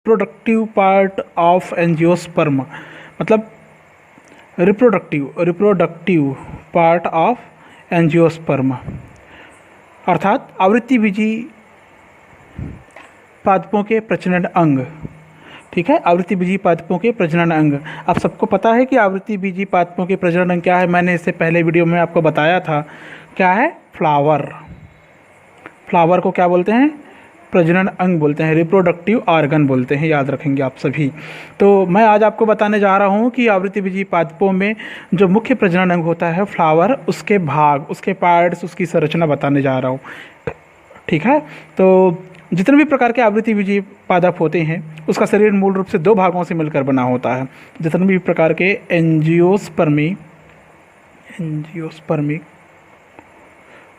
Reproductive part of angiosperm, मतलब reproductive part of angiosperm, अर्थात आवृत्तिबीजी पादपों के प्रजनन अंग। ठीक है, आवृत्तिबीजी पादपों के प्रजनन अंग। आप सबको पता है कि आवृत्तिबीजी पादपों के प्रजनन अंग क्या है। मैंने इससे पहले वीडियो में आपको बताया था। क्या है? फ्लावर। फ्लावर को क्या बोलते हैं? प्रजनन अंग बोलते हैं, रिप्रोडक्टिव ऑर्गन बोलते हैं, याद रखेंगे आप सभी। तो मैं आज आपको बताने जा रहा हूँ कि आवृत्तिबीजी पादपों में जो मुख्य प्रजनन अंग होता है फ्लावर, उसके भाग, उसके पार्ट्स, उसकी संरचना बताने जा रहा हूँ। ठीक है, तो जितने भी प्रकार के आवृत्तिबीजी पादप होते हैं उसका शरीर मूल रूप से दो भागों से मिलकर बना होता है। जितने भी प्रकार के एंजियोस्पर्मिक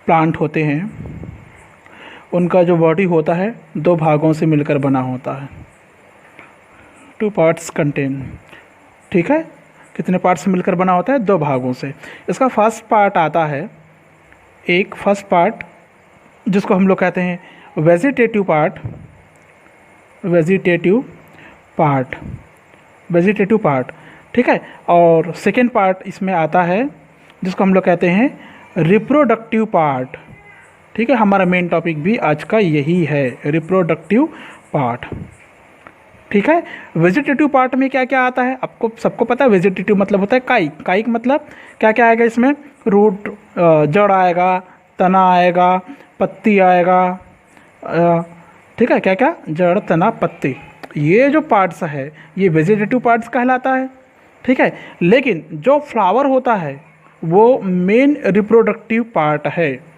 प्लांट होते हैं उनका जो बॉडी होता है दो भागों से मिलकर बना होता है। 2 पार्ट्स कंटेन। ठीक है, कितने पार्ट्स से मिलकर बना होता है? 2 भागों से। इसका फर्स्ट पार्ट आता है, एक फर्स्ट पार्ट जिसको हम लोग कहते हैं वेजिटेटिव पार्ट। ठीक है, और सेकेंड पार्ट इसमें आता है जिसको हम लोग कहते हैं रिप्रोडक्टिव पार्ट। ठीक है, हमारा मेन टॉपिक भी आज का यही है, रिप्रोडक्टिव पार्ट। ठीक है, वेजिटेटिव पार्ट में क्या क्या आता है आपको सबको पता है। वेजिटेटिव मतलब होता है कायिक। कायिक मतलब क्या क्या आएगा इसमें? रूट, जड़ आएगा, तना आएगा, पत्ती आएगा। ठीक है, क्या क्या? जड़, तना, पत्ती। ये जो पार्ट्स है ये वेजिटेटिव पार्ट्स कहलाता है। ठीक है, लेकिन जो फ्लावर होता है वो मेन रिप्रोडक्टिव पार्ट है,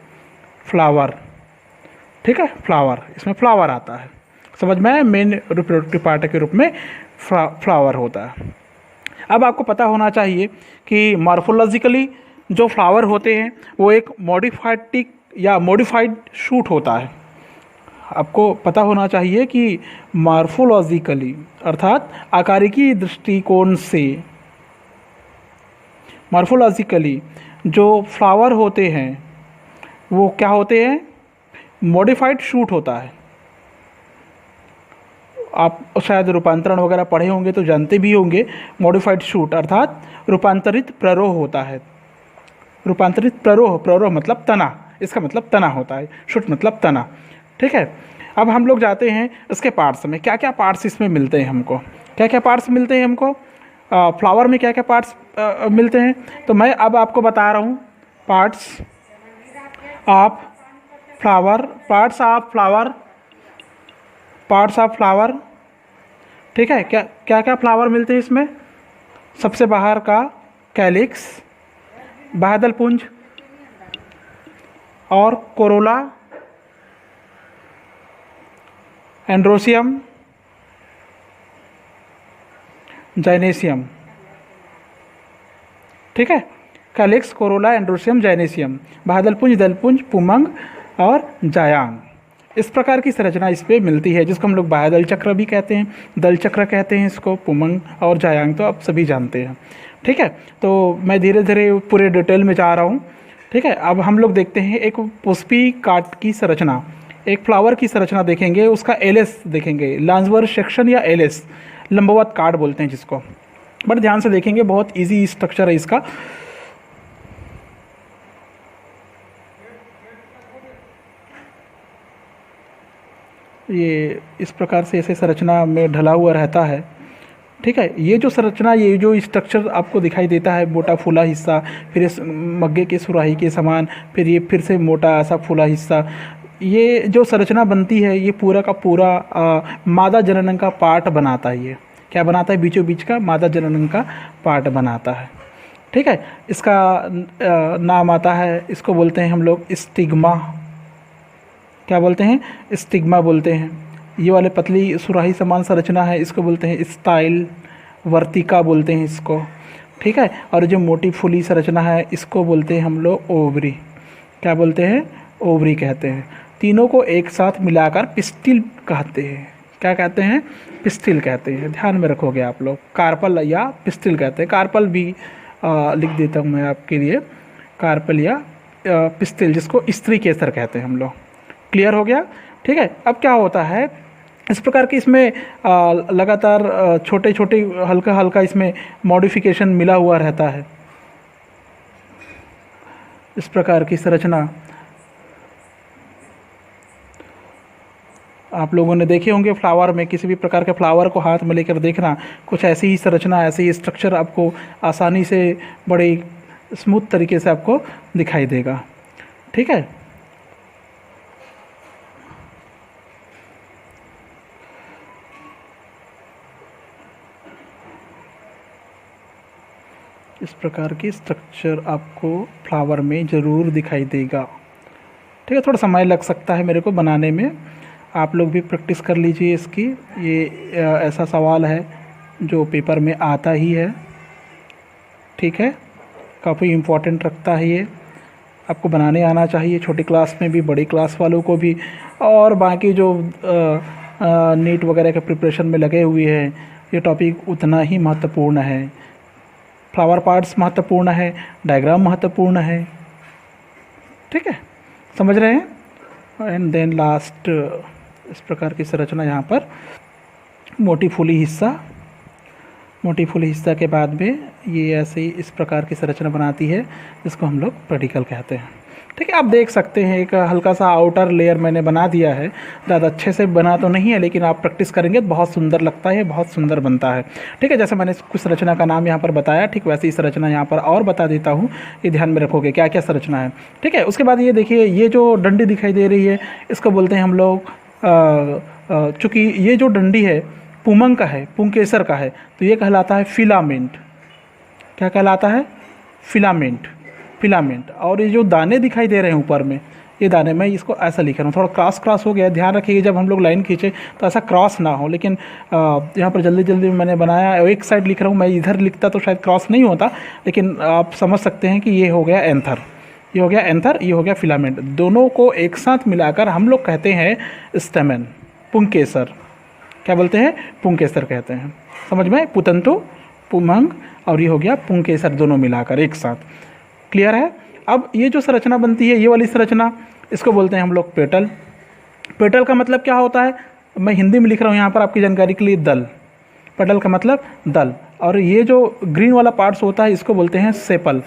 फ्लावर। ठीक है, फ्लावर, इसमें फ्लावर आता है, समझ में आया? मेन रिप्रोडक्टिव पार्ट के रूप में फ्लावर होता है। अब आपको पता होना चाहिए कि मॉर्फोलॉजिकली जो फ्लावर होते हैं वो एक मॉडिफाइड शूट होता है। आपको पता होना चाहिए कि मॉर्फोलॉजिकली अर्थात आकारिकी दृष्टिकोण से मॉर्फोलॉजिकली जो फ्लावर होते हैं वो क्या होते हैं? मॉडिफाइड शूट होता है। आप शायद रूपांतरण वगैरह पढ़े होंगे तो जानते भी होंगे। मॉडिफाइड शूट अर्थात रूपांतरित प्ररोह होता है। रूपांतरित प्ररोह मतलब तना, इसका मतलब तना होता है, शूट मतलब तना। ठीक है, अब हम लोग जाते हैं इसके पार्ट्स में। क्या क्या पार्ट्स इसमें मिलते हैं हमको? क्या क्या पार्ट्स मिलते हैं हमको फ्लावर में? क्या क्या पार्ट्स मिलते हैं? तो मैं अब आपको बता रहा हूँ पार्ट्स ऑफ फ्लावर। ठीक है, क्या क्या क्या फ्लावर मिलते हैं इसमें? सबसे बाहर का कैलिक्स, बाह्यदल पुंज और कोरोला, एंड्रोसियम, जाइनेसियम। ठीक है, कैलिक्स, कोरोला, एंड्रोसियम, जाइनेसियम, बाह्यदल पुंज, दलपुंज, पुमंग और जायांग। इस प्रकार की संरचना इस पे मिलती है जिसको हम लोग बाह्यदल चक्र भी कहते हैं, दल चक्र कहते हैं इसको, पुमंग और जायांग तो आप सभी जानते हैं। ठीक है, तो मैं धीरे धीरे पूरे डिटेल में जा रहा हूँ। ठीक है, अब हम लोग देखते हैं एक पुष्पी काट की संरचना, एक फ्लावर की संरचना देखेंगे। उसका एलेस देखेंगे, लांजवर सेक्शन या एलेस, लंबवत काट बोलते हैं जिसको। बट ध्यान से देखेंगे, बहुत इजी स्ट्रक्चर है इसका। ये इस प्रकार से ऐसे संरचना में ढला हुआ रहता है। ठीक है, ये जो संरचना, ये जो स्ट्रक्चर आपको दिखाई देता है, मोटा फूला हिस्सा, फिर इस मग्गे के सुराही के समान, फिर ये फिर से मोटा सा फूला हिस्सा, ये जो संरचना बनती है ये पूरा का पूरा मादा जननांग का पार्ट बनाता है। ये क्या बनाता है? बीचों बीच का मादा जननांग का पार्ट बनाता है। ठीक है, इसका नाम आता है, इसको बोलते हैं हम लोग स्टिग्मा। क्या बोलते हैं? स्टिग्मा बोलते हैं। ये वाले पतली सुराही समान संरचना है इसको बोलते हैं स्टाइल, वर्तिका बोलते हैं इसको। ठीक है, और जो मोटी फूली संरचना है इसको बोलते हैं हम लोग ओवरी। क्या बोलते हैं? ओवरी कहते हैं। तीनों को एक साथ मिलाकर पिस्टिल कहते हैं। क्या कहते हैं? पिस्टिल कहते हैं। ध्यान में रखोगे आप लोग, कार्पल या पिस्टिल कहते हैं। कार्पल भी लिख देता हूँ मैं आपके लिए, कार्पल या पिस्टिल, जिसको स्त्री केसर कहते हैं हम लोग। क्लियर हो गया? ठीक है, अब क्या होता है, इस प्रकार की इसमें लगातार छोटे छोटे हल्का हल्का इसमें मॉडिफिकेशन मिला हुआ रहता है। इस प्रकार की संरचना आप लोगों ने देखे होंगे फ्लावर में, किसी भी प्रकार के फ्लावर को हाथ में लेकर देखना, कुछ ऐसी ही संरचना, ऐसी ही स्ट्रक्चर आपको आसानी से बड़े स्मूथ तरीके से आपको दिखाई देगा। ठीक है, इस प्रकार की स्ट्रक्चर आपको फ्लावर में ज़रूर दिखाई देगा। ठीक है, थोड़ा समय लग सकता है मेरे को बनाने में, आप लोग भी प्रैक्टिस कर लीजिए इसकी। ये ऐसा सवाल है जो पेपर में आता ही है। ठीक है, काफ़ी इम्पोर्टेंट रखता है ये, आपको बनाने आना चाहिए, छोटी क्लास में भी, बड़ी क्लास वालों को भी, और बाकी जो नीट वगैरह के प्रिपरेशन में लगे हुए हैं, ये टॉपिक उतना ही महत्वपूर्ण है। फ्लावर पार्ट्स महत्वपूर्ण है, डायग्राम महत्वपूर्ण है। ठीक है, समझ रहे हैं। एंड देन लास्ट इस प्रकार की संरचना यहाँ पर मोटी फूली हिस्सा के बाद में ये ऐसे ही इस प्रकार की संरचना बनाती है, जिसको हम लोग पेडिकल कहते हैं। ठीक है, आप देख सकते हैं एक हल्का सा आउटर लेयर मैंने बना दिया है, ज़्यादा अच्छे से बना तो नहीं है, लेकिन आप प्रैक्टिस करेंगे तो बहुत सुंदर लगता है, बहुत सुंदर बनता है। ठीक है, जैसे मैंने कुछ संरचना का नाम यहाँ पर बताया, ठीक वैसे ही संरचना यहाँ पर और बता देता हूँ, ये ध्यान में रखोगे क्या क्या संरचना है। ठीक है, उसके बाद ये देखिए, ये जो डंडी दिखाई दे रही है, इसको बोलते हैं हम लोग, चूँकि ये जो डंडी है पुमंग का है, पुंकेसर का है, तो ये कहलाता है फिलामेंट। क्या कहलाता है? फिलामेंट। और ये जो दाने दिखाई दे रहे हैं ऊपर में, ये दाने, मैं इसको ऐसा लिख रहा हूँ, थोड़ा क्रॉस हो गया, ध्यान रखिए जब हम लोग लाइन खींचे तो ऐसा क्रॉस ना हो। लेकिन यहाँ पर जल्दी मैंने बनाया, एक साइड लिख रहा हूँ, मैं इधर लिखता तो शायद क्रॉस नहीं होता, लेकिन आप समझ सकते हैं कि ये हो गया एंथर, ये हो गया एंथर, ये हो गया फिलामेंट। दोनों को एक साथ मिलाकर हम लोग कहते हैं स्टेमन, पुंकेसर। क्या बोलते हैं? पुंकेसर कहते हैं। समझ में? पुतंतु, पुमंग, और ये हो गया पुंकेसर, दोनों मिलाकर एक साथ। क्लियर है? अब ये जो संरचना बनती है, ये वाली संरचना, इसको बोलते हैं हम लोग पेटल। पेटल का मतलब क्या होता है? मैं हिंदी में लिख रहा हूँ यहाँ पर आपकी जानकारी के लिए, दल। पेटल का मतलब दल। और ये जो ग्रीन वाला पार्ट्स होता है, इसको बोलते हैं सेपल।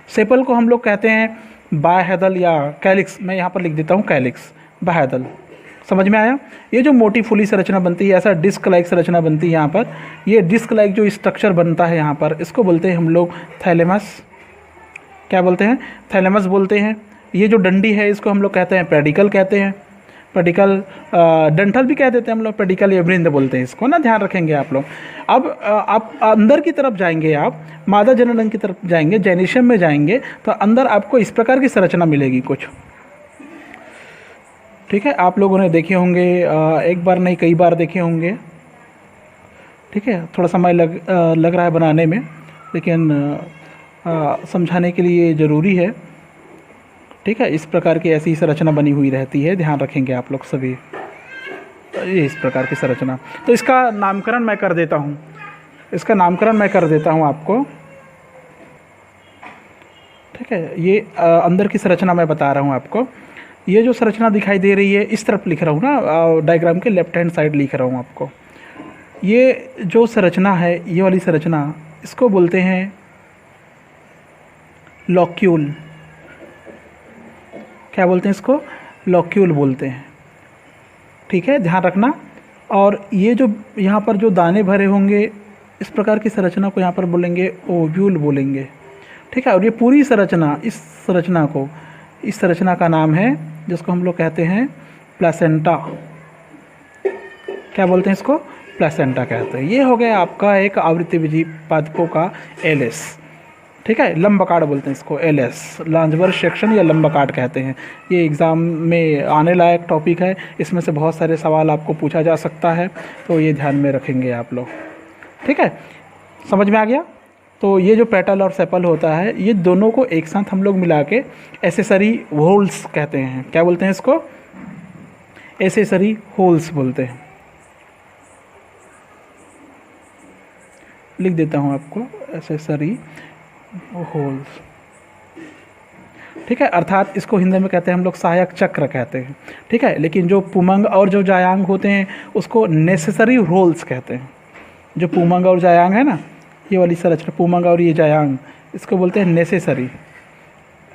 सेपल को हम लोग कहते हैं बाह्यदल या कैलिक्स। मैं यहाँ पर लिख देता हूँ कैलिक्स, बाह्यदल। समझ में आया? ये जो मोटी फूली संरचना बनती है, ऐसा डिस्क लाइक संरचना बनती है यहाँ पर, ये डिस्क लाइक जो स्ट्रक्चर बनता है यहाँ पर, इसको बोलते हैं हम लोग थैलेमस। क्या बोलते हैं? थैलेमस बोलते हैं। ये जो डंडी है, इसको हम लोग कहते हैं पेडिकल कहते हैं। पेडिकल, डंठल भी कह देते हैं हम लोग, पेडिकल या वृंद बोलते हैं इसको ना, ध्यान रखेंगे आप लोग। अब आप अंदर की तरफ जाएंगे, आप मादा जनन की तरफ जाएंगे, जेनिशियम में जाएंगे, तो अंदर आपको इस प्रकार की संरचना मिलेगी कुछ। ठीक है, आप लोगों ने देखे होंगे, एक बार नहीं कई बार देखे होंगे। ठीक है, थोड़ा समय लग रहा है बनाने में, लेकिन समझाने के लिए ज़रूरी है। ठीक है, इस प्रकार की ऐसी संरचना बनी हुई रहती है, ध्यान रखेंगे आप लोग सभी। ये इस प्रकार की संरचना, तो इसका नामकरण मैं कर देता हूँ, आपको। ठीक है, ये अंदर की संरचना मैं बता रहा हूँ आपको। ये जो संरचना दिखाई दे रही है, इस तरफ लिख रहा हूँ ना, डायग्राम के लेफ्ट हैंड साइड लिख रहा हूँ आपको। ये जो संरचना है, ये वाली संरचना, इसको बोलते हैं लॉक्यूल। क्या बोलते हैं इसको? लॉक्यूल बोलते हैं। ठीक है, ध्यान रखना। और ये जो यहाँ पर जो दाने भरे होंगे, इस प्रकार की संरचना को यहाँ पर बोलेंगे ओव्यूल बोलेंगे। ठीक है, और ये पूरी संरचना, इस संरचना का नाम है, जिसको हम लोग कहते हैं प्लेसेंटा। क्या बोलते हैं इसको? प्लेसेंटा कहते हैं। ये हो गया आपका एक आवृत्तिविजी पादपों का एलएस। ठीक है, लंबकाट बोलते हैं इसको, एलएस, लांजबर सेक्शन या लंबकाट कहते हैं। ये एग्ज़ाम में आने लायक टॉपिक है, इसमें से बहुत सारे सवाल आपको पूछा जा सकता है, तो ये ध्यान में रखेंगे आप लोग। ठीक है, समझ में आ गया? तो ये जो पेटल और सेपल होता है, ये दोनों को एक साथ हम लोग मिला के एसेसरी होल्स कहते हैं। क्या बोलते हैं इसको? एसेसरी होल्स बोलते हैं। लिख देता हूँ आपको, एसेसरी होल्स। ठीक है, अर्थात इसको हिंदी में कहते हैं हम लोग सहायक चक्र कहते हैं। ठीक है, लेकिन जो पुमंग और जो जायांग होते हैं उसको नेसेसरी रोल्स कहते हैं। जो पुमंग और जायांग है ना, ये वाली संरचना पुमंग और ये जायांग, इसको बोलते हैं नेसेसरी,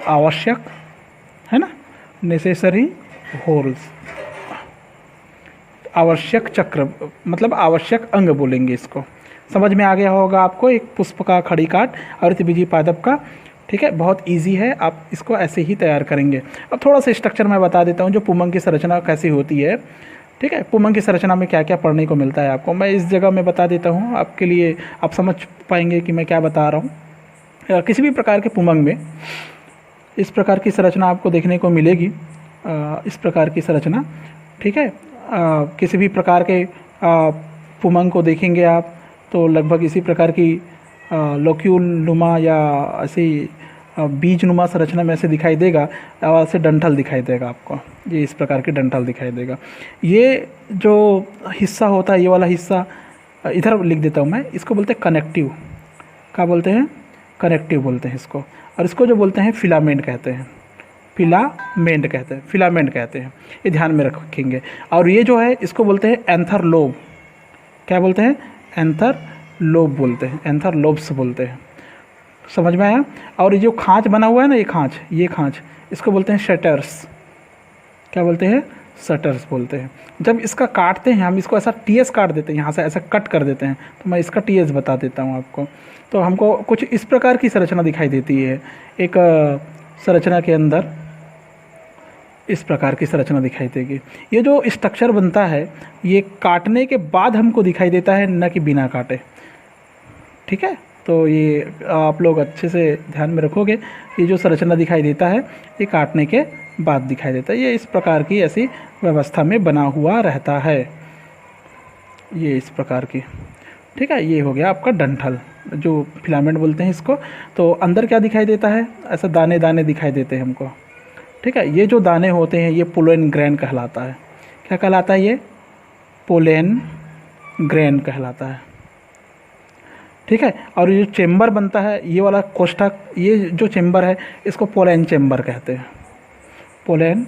आवश्यक, है ना, नेसेसरी होल्स, आवश्यक चक्र मतलब आवश्यक अंग बोलेंगे इसको। समझ में आ गया होगा आपको, एक पुष्प का खड़ी काट और त्रिभुजी पादप का। ठीक है, बहुत इजी है, आप इसको ऐसे ही तैयार करेंगे। अब थोड़ा सा स्ट्रक्चर मैं बता देता हूँ जो पुमंग की संरचना कैसी होती है। ठीक है, पुमंग की संरचना में क्या क्या पढ़ने को मिलता है आपको, मैं इस जगह में बता देता हूँ आपके लिए, आप समझ पाएंगे कि मैं क्या बता रहा हूँ। किसी भी प्रकार के पुमंग में इस प्रकार की संरचना आपको देखने को मिलेगी, इस प्रकार की संरचना। ठीक है, किसी भी प्रकार के पुमंग को देखेंगे आप तो लगभग इसी प्रकार की लोक्यूल नुमा या ऐसी बीज नुमा संरचना में ऐसे दिखाई देगा, और ऐसे डंठल दिखाई देगा आपको, ये इस प्रकार के डंठल दिखाई देगा। ये जो हिस्सा होता है, ये वाला हिस्सा इधर लिख देता हूँ मैं, इसको बोलते हैं कनेक्टिव। क्या बोलते हैं? कनेक्टिव बोलते हैं इसको। और इसको जो बोलते हैं फिलामेंट कहते हैं, फिलामेंट कहते हैं, फिलामेंट कहते हैं, ये ध्यान में रखेंगे। और ये जो है इसको बोलते हैं एंथर लोब। क्या बोलते हैं? एंथर लोब बोलते हैं, एंथर लोब्स बोलते हैं। समझ में आया? और ये जो खांच बना हुआ है ना, ये खांच इसको बोलते हैं शटर्स। क्या बोलते हैं? शटर्स बोलते हैं। जब इसका काटते हैं हम, इसको ऐसा टीएस काट देते हैं, यहाँ से ऐसा कट कर देते हैं, तो मैं इसका टीएस बता देता हूँ आपको। तो हमको कुछ इस प्रकार की संरचना दिखाई देती है, एक संरचना के अंदर इस प्रकार की संरचना दिखाई देगी। ये जो स्ट्रक्चर बनता है ये काटने के बाद हमको दिखाई देता है, न कि बिना काटे। ठीक है, तो ये आप लोग अच्छे से ध्यान में रखोगे। ये जो संरचना दिखाई देता है ये काटने के बाद दिखाई देता है, ये इस प्रकार की ऐसी व्यवस्था में बना हुआ रहता है, ये इस प्रकार की। ठीक है, ये हो गया आपका डंठल, जो फिलामेंट बोलते हैं इसको। तो अंदर क्या दिखाई देता है? ऐसा दाने दाने दिखाई देते हैं हमको। ठीक है, ये जो दाने होते हैं ये पोलन ग्रेन कहलाता है। क्या कहलाता है? ये पोलन ग्रेन कहलाता है। ठीक है, और ये जो चेम्बर बनता है, ये वाला कोष्ठक, ये जो चेम्बर है इसको पोलन चेम्बर कहते हैं, पोलन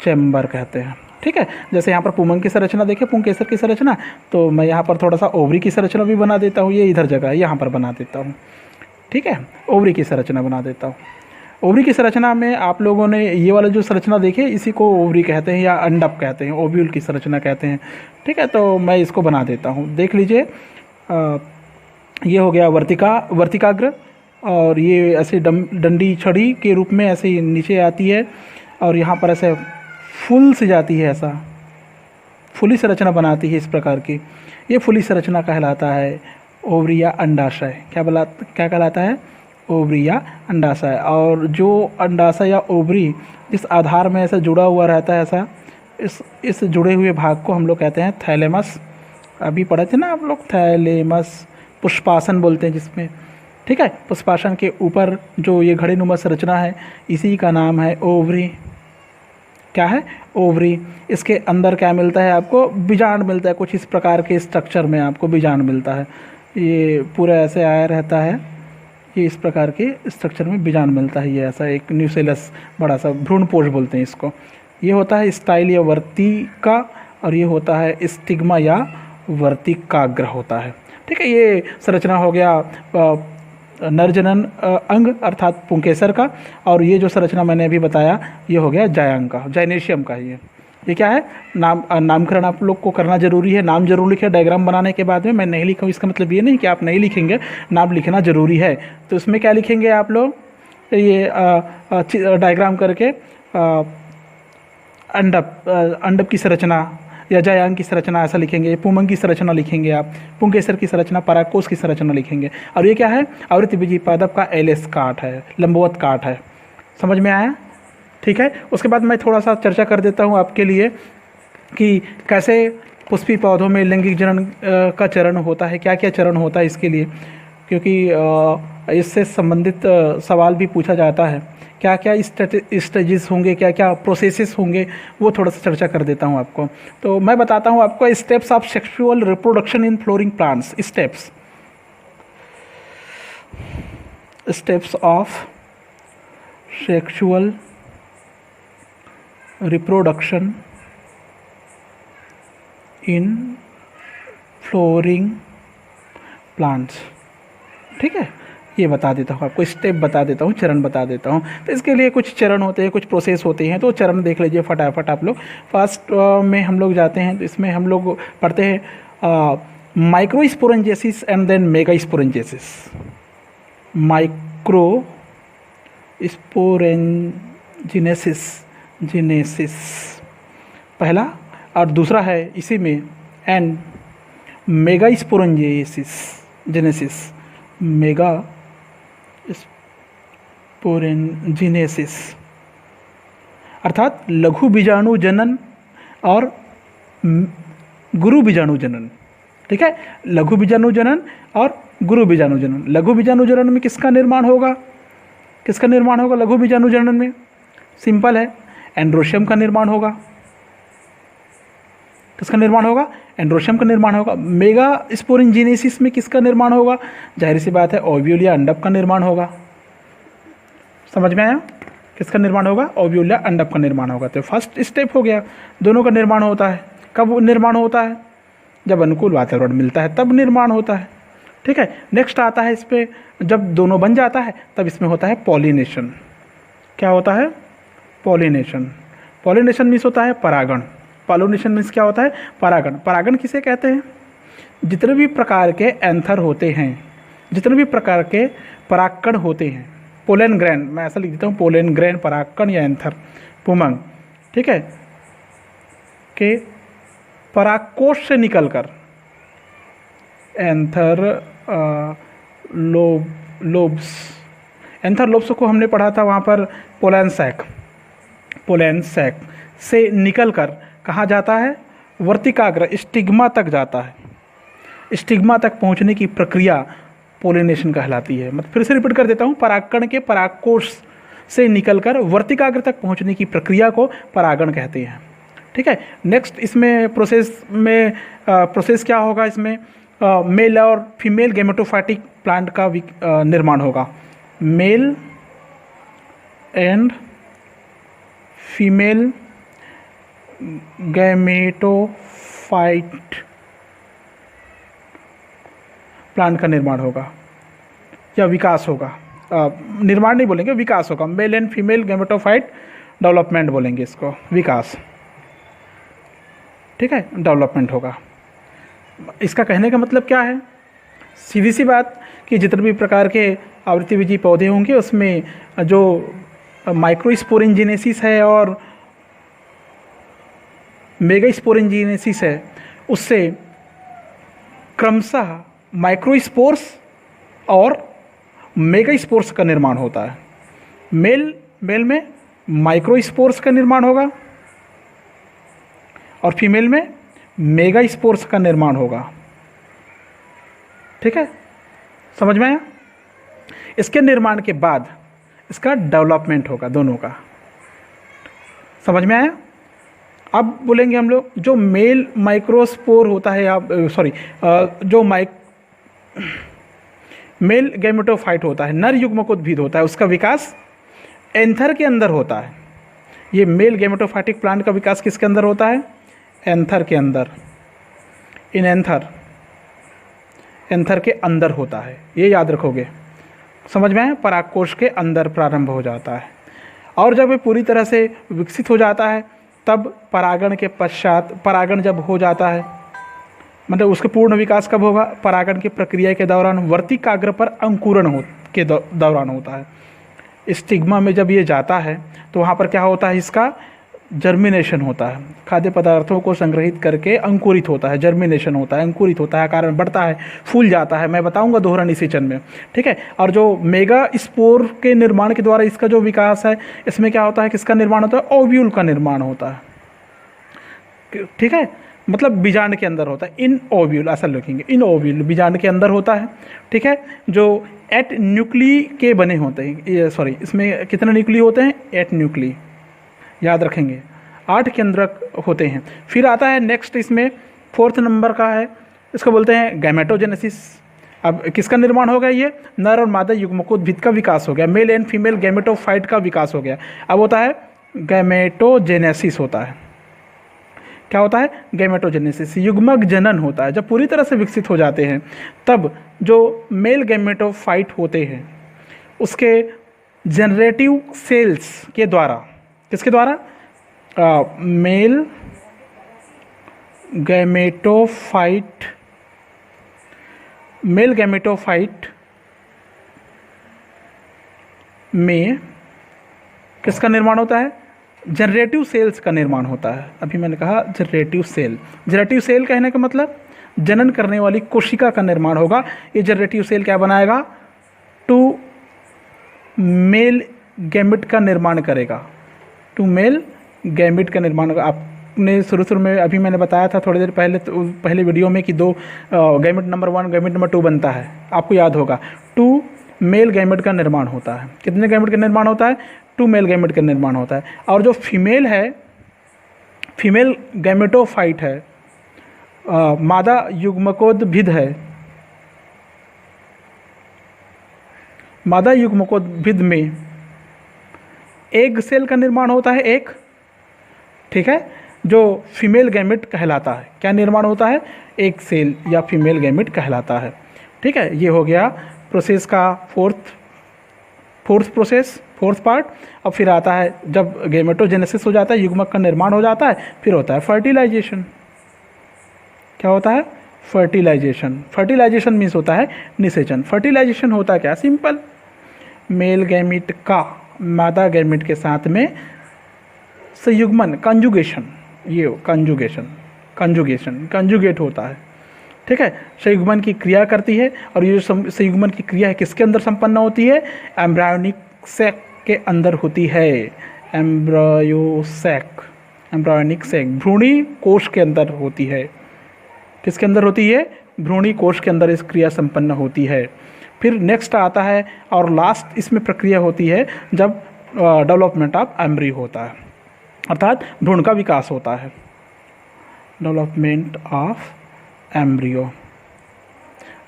चेम्बर कहते हैं। ठीक है, जैसे यहाँ पर पुमंग की संरचना देखें, पुंकेसर की संरचना, तो मैं यहाँ पर थोड़ा सा ओवरी की संरचना भी बना देता हूँ, ये इधर जगह है यहाँ पर बना देता हूँ। ठीक है, ओवरी की संरचना बना देता हूँ। ओवरी की संरचना में आप लोगों ने ये वाला जो संरचना देखे, इसी को ओवरी कहते हैं या अंडप कहते हैं, ओव्यूल की संरचना कहते हैं। ठीक है, तो मैं इसको बना देता हूँ, देख लीजिए। ये हो गया वर्तिकाग्र, और ये ऐसे डंडी छड़ी के रूप में ऐसे नीचे आती है, और यहाँ पर ऐसे फूल से जाती है, ऐसा फूली संरचना बनाती है इस प्रकार की। ये फूली संरचना कहलाता है ओवरी या अंडाशय। क्या कहलाता है? ओवरी या अंडाशय। और जो अंडाशय या ओवरी जिस आधार में ऐसा जुड़ा हुआ रहता है, ऐसा इस जुड़े हुए भाग को हम लोग कहते हैं थैलेमस। अभी पढ़े थे ना आप लोग, थैलेमस। पुष्पासन बोलते हैं जिसमें। ठीक है, पुष्पासन के ऊपर जो ये घड़ीनुमा संरचना है, इसी का नाम है ओवरी। क्या है? ओवरी। इसके अंदर क्या मिलता है आपको? बीजांड मिलता है, कुछ इस प्रकार के स्ट्रक्चर में आपको बीजांड मिलता है। ये पूरा ऐसे आया रहता है, ये इस प्रकार के स्ट्रक्चर में बीजांड मिलता है। ये ऐसा एक न्यूसेलस बड़ा सा भ्रूणपोष बोलते हैं इसको। ये होता है स्टाइल या वर्तिका, और ये होता है स्टिग्मा या वर्तिकाग्र होता है। ठीक है, ये संरचना हो गया नरजनन अंग अर्थात पुंकेसर का। और ये जो संरचना मैंने अभी बताया ये हो गया जायांग का, जाइनेशियम का। ये क्या है? नामकरण आप लोग को करना जरूरी है, नाम जरूर लिखे डायग्राम बनाने के बाद में। मैं नहीं लिखा हूँ इसका मतलब ये नहीं कि आप नहीं लिखेंगे, नाम लिखना जरूरी है। तो इसमें क्या लिखेंगे आप लोग? ये डायग्राम करके अंडप की संरचना या जायांग की संरचना ऐसा लिखेंगे, पुमंग की संरचना लिखेंगे आप, पुंकेसर की संरचना, पराकोस की संरचना लिखेंगे। और ये क्या है? आवृत्तिबीजी पादप का एलएस काट है, लंबवत काट है। समझ में आया? ठीक है, उसके बाद मैं थोड़ा सा चर्चा कर देता हूँ आपके लिए कि कैसे पुष्पी पौधों में लैंगिक जनन का चरण होता है, क्या क्या चरण होता है इसके लिए, क्योंकि इससे संबंधित सवाल भी पूछा जाता है। क्या क्या स्टेजेस होंगे, क्या क्या प्रोसेसेस होंगे, वो थोड़ा सा चर्चा कर देता हूँ आपको। तो मैं बताता हूँ आपको steps of sexual reproduction in flooring plants. Steps of sexual reproduction in flooring plants. ठीक है, ये बता देता हूँ आपको, स्टेप बता देता हूँ, चरण बता देता हूँ। तो इसके लिए कुछ चरण होते हैं, कुछ प्रोसेस होते हैं, तो चरण देख लीजिए फटाफट आप लोग। फर्स्ट में हम लोग जाते हैं, तो इसमें हम लोग पढ़ते हैं माइक्रोस्पोरेंजेसिस एंड देन मेगास्पोरेंजेसिस। माइक्रो स्पोरेंजिनेसिस जिनेसिस पहला, और दूसरा है इसी में एंड मेगास्पोरेंजेसिस जेनेसिस, मेगा स्पोरेंजिनेसिस अर्थात लघु बीजाणु जनन और गुरु बीजाणु जनन। ठीक है, लघु बीजाणु जनन और गुरु बीजाणु जनन। लघु बीजाणु जनन में किसका निर्माण होगा, किसका निर्माण होगा लघु बीजाणु जनन में? सिंपल है, एंड्रोशियम का निर्माण होगा। किसका निर्माण होगा? एंड्रोशियम का निर्माण होगा। मेगा स्पोरेंजिनेसिस में किसका निर्माण होगा? जाहिर सी बात है, ओव्यूल या अंडक का निर्माण होगा। समझ में आया? किसका निर्माण होगा? ओव्यूल या अंडक का निर्माण होगा। तो फर्स्ट स्टेप हो गया, दोनों का निर्माण होता है। कब निर्माण होता है? जब अनुकूल वातावरण मिलता है तब निर्माण होता है। ठीक है, नेक्स्ट आता है इस पे, जब दोनों बन जाता है तब इसमें होता है पॉलिनेशन। क्या होता है? पॉलिनेशन। पॉलिनेशन मीन्स होता है परागण। पॉलिनेशन मीन्स क्या होता है? परागण। परागण किसे कहते हैं? जितने भी प्रकार के एंथर होते हैं, जितने भी प्रकार के परागकण होते हैं, पोलन ग्रैन, मैं ऐसा लिख देता हूँ, पोलन ग्रैन, परागकण या एंथर, पुमंग, ठीक है, के परागकोश से निकलकर एंथर लोब्स, एंथर लोब्स को हमने पढ़ा था वहाँ पर पोलन सैक, पोलन सैक से निकलकर कहाँ जाता है? वर्तिकाग्र, स्टिग्मा तक जाता है। स्टिग्मा तक पहुँचने की प्रक्रिया पोलिनेशन कहलाती है। मतलब फिर से रिपीट कर देता हूँ, परागकण के परागकोश से निकलकर वर्तिकाग्र तक पहुँचने की प्रक्रिया को परागण कहते हैं। ठीक है, नेक्स्ट इसमें प्रोसेस क्या होगा? इसमें मेल और फीमेल गैमेटोफाइटिक प्लांट का निर्माण होगा। Male and female gametophyte plant का निर्माण होगा या विकास होगा। निर्माण नहीं बोलेंगे, विकास होगा। Male and female gametophyte development बोलेंगे इसको, विकास। ठीक है, डेवलपमेंट होगा। इसका कहने का मतलब क्या है? सीधी सी बात कि जितने भी प्रकार के आवृत्तिबीजी पौधे होंगे उसमें जो माइक्रोस्पोरेंजिनेसिस है और मेगास्पोरेंजिनेसिस है, उससे क्रमशः माइक्रोस्पोर्स और मेगास्पोर्स का निर्माण होता है। मेल में माइक्रोस्पोर्स का निर्माण होगा और फीमेल में मेगास्पोर्स का निर्माण होगा। ठीक है, समझ में आया? इसके निर्माण के बाद इसका डेवलपमेंट होगा, दोनों का। समझ में आया? अब बोलेंगे हम लोग, जो मेल माइक्रोस्पोर होता है, आप जो मेल गैमेटोफाइट होता है, नर युग्मकोद्भिद होता है, उसका विकास एंथर के अंदर होता है। ये मेल गैमेटोफाइटिक प्लांट का विकास किसके अंदर होता है? एंथर के अंदर। इन एंथर के अंदर होता है, ये याद रखोगे। समझ में आया? परागकोश के अंदर प्रारंभ हो जाता है और जब ये पूरी तरह से विकसित हो जाता है तब परागण के पश्चात, परागण जब हो जाता है, मतलब उसका पूर्ण विकास कब होगा? परागण की प्रक्रिया के दौरान वर्तिकाग्र पर अंकुरण के दौरान होता है। स्टिग्मा में जब ये जाता है तो वहाँ पर क्या होता है? इसका जर्मिनेशन होता है। खाद्य पदार्थों को संग्रहित करके अंकुरित होता है, जर्मिनेशन होता है, अंकुरित होता है, कारण बढ़ता है, फूल जाता है। मैं बताऊंगा दोहरा निषेचन में। ठीक है, और जो मेगा स्पोर के निर्माण के द्वारा इसका जो विकास है, इसमें क्या होता है? किसका निर्माण होता है? ओव्यूल का निर्माण होता है। ठीक है, मतलब बीजांड के अंदर होता है। इन ओव्यूल, ऐसा लिखेंगे, इन ओव्यूल बीजांड के अंदर होता है। ठीक है, जो 8 न्यूक्ली के बने होते हैं, इसमें कितने न्यूक्ली होते हैं? 8 न्यूक्ली, याद रखेंगे, 8 केंद्रक होते हैं। फिर आता है नेक्स्ट, इसमें 4th नंबर का है, इसको बोलते हैं गैमेटोजेनेसिस। अब किसका निर्माण हो गया? ये नर और मादा युग्मकोद्भिद का विकास हो गया, मेल एंड फीमेल गैमेटोफाइट का विकास हो गया। अब होता है गैमेटोजेनेसिस होता है। क्या होता है? गैमेटोजेनेसिस, युग्मक जनन होता है। जब पूरी तरह से विकसित हो जाते हैं तब जो मेल गैमेटोफाइट होते हैं उसके जनरेटिव सेल्स के द्वारा, किसके द्वारा? मेल गैमेटोफाइट में किसका निर्माण होता है? जनरेटिव सेल्स का निर्माण होता है। अभी मैंने कहा जनरेटिव सेल कहने का मतलब जनन करने वाली कोशिका का निर्माण होगा। ये जनरेटिव सेल क्या बनाएगा? 2 मेल गैमेट का निर्माण करेगा। 2 मेल गैमेट का निर्माण होगा। आपने शुरू में अभी मैंने बताया था थोड़ी देर पहले, तो पहले वीडियो में कि 2 गैमेट नंबर 1 गैमेट नंबर 2 बनता है, आपको याद होगा। 2 मेल गैमेट का निर्माण होता है। कितने गैमेट का निर्माण होता है? 2 मेल गैमेट का निर्माण होता है। और जो फीमेल है, फीमेल गैमेटोफाइट है, मादा युग्मकोद्भिद है, मादा युग्मकोद्भिद में एग सेल का निर्माण होता है, एक, ठीक है, जो फीमेल गैमेट कहलाता है। क्या निर्माण होता है? एग सेल या फीमेल गैमेट कहलाता है। ठीक है, ये हो गया प्रोसेस का फोर्थ पार्ट। अब फिर आता है जब गैमेटोजेनेसिस हो जाता है, युग्मक का निर्माण हो जाता है, फिर होता है फर्टिलाइजेशन। क्या होता है? फर्टिलाइजेशन मीन्स होता है निषेचन। फर्टिलाइजेशन होता है क्या? सिंपल, मेल गैमेट का मादा गैमेट के साथ में संयुग्मन, कंजुगेशन, ये कंजुगेट होता है। ठीक है, संयुग्मन की क्रिया करती है। और ये जो संयुग्मन की क्रिया है किसके अंदर संपन्न होती है? एम्ब्रायोनिक सैक के अंदर होती है। एम्ब्रायोनिक सैक भ्रूणी कोश के अंदर होती है। किसके अंदर होती है? भ्रूणी कोश के अंदर इस क्रिया संपन्न होती है। फिर नेक्स्ट आता है और लास्ट इसमें प्रक्रिया होती है जब डेवलपमेंट ऑफ एम्ब्रियो होता है, अर्थात भ्रूण का विकास होता है। डेवलपमेंट ऑफ एम्ब्रियो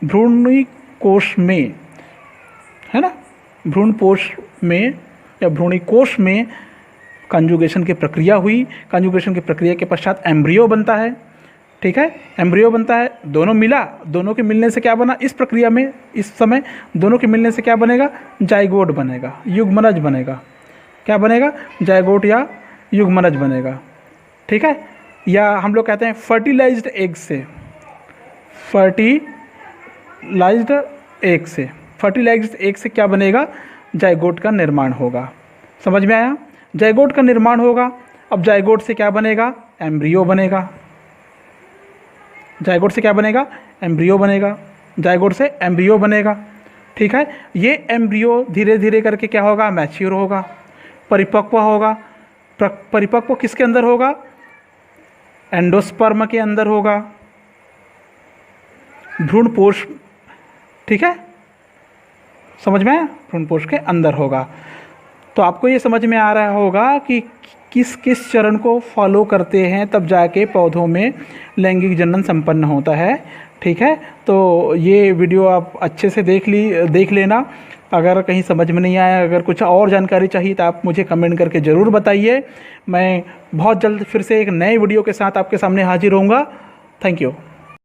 भ्रूणी कोश में, है ना, भ्रूण कोश में या भ्रूणी कोश में कंजुगेशन की प्रक्रिया हुई। कंजुगेशन की प्रक्रिया के पश्चात एम्ब्रियो बनता है। ठीक है, एम्ब्रियो बनता है, दोनों मिला, दोनों के मिलने से क्या बना? इस प्रक्रिया में, इस समय दोनों के मिलने से क्या बनेगा? जाइगोट बनेगा, युग्मनज बनेगा। क्या बनेगा? जाइगोट या युग्मनज बनेगा। ठीक है, या हम लोग कहते हैं फर्टिलाइज्ड एग से, फर्टिलाइज्ड एग से क्या बनेगा? जाइगोट का निर्माण होगा। समझ में आया? जाइगोट का निर्माण होगा। अब जाइगोट से क्या बनेगा? एम्ब्रियो बनेगा। जाइगोट से क्या बनेगा? एम्ब्रियो बनेगा। जाइगोट से एम्ब्रियो बनेगा। ठीक है, ये एम्ब्रियो धीरे धीरे करके क्या होगा? मैच्योर होगा, परिपक्व होगा। परिपक्व किसके अंदर होगा? एंडोस्पर्म के अंदर होगा, भ्रूणपोष। ठीक है, समझ में आया? भ्रूणपोष के अंदर होगा। तो आपको ये समझ में आ रहा होगा कि किस किस चरण को फॉलो करते हैं तब जाके पौधों में लैंगिक जनन संपन्न होता है। ठीक है, तो ये वीडियो आप अच्छे से देख लेना। अगर कहीं समझ में नहीं आया, अगर कुछ और जानकारी चाहिए तो आप मुझे कमेंट करके ज़रूर बताइए। मैं बहुत जल्द फिर से एक नए वीडियो के साथ आपके सामने हाजिर होऊंगा। Thank you.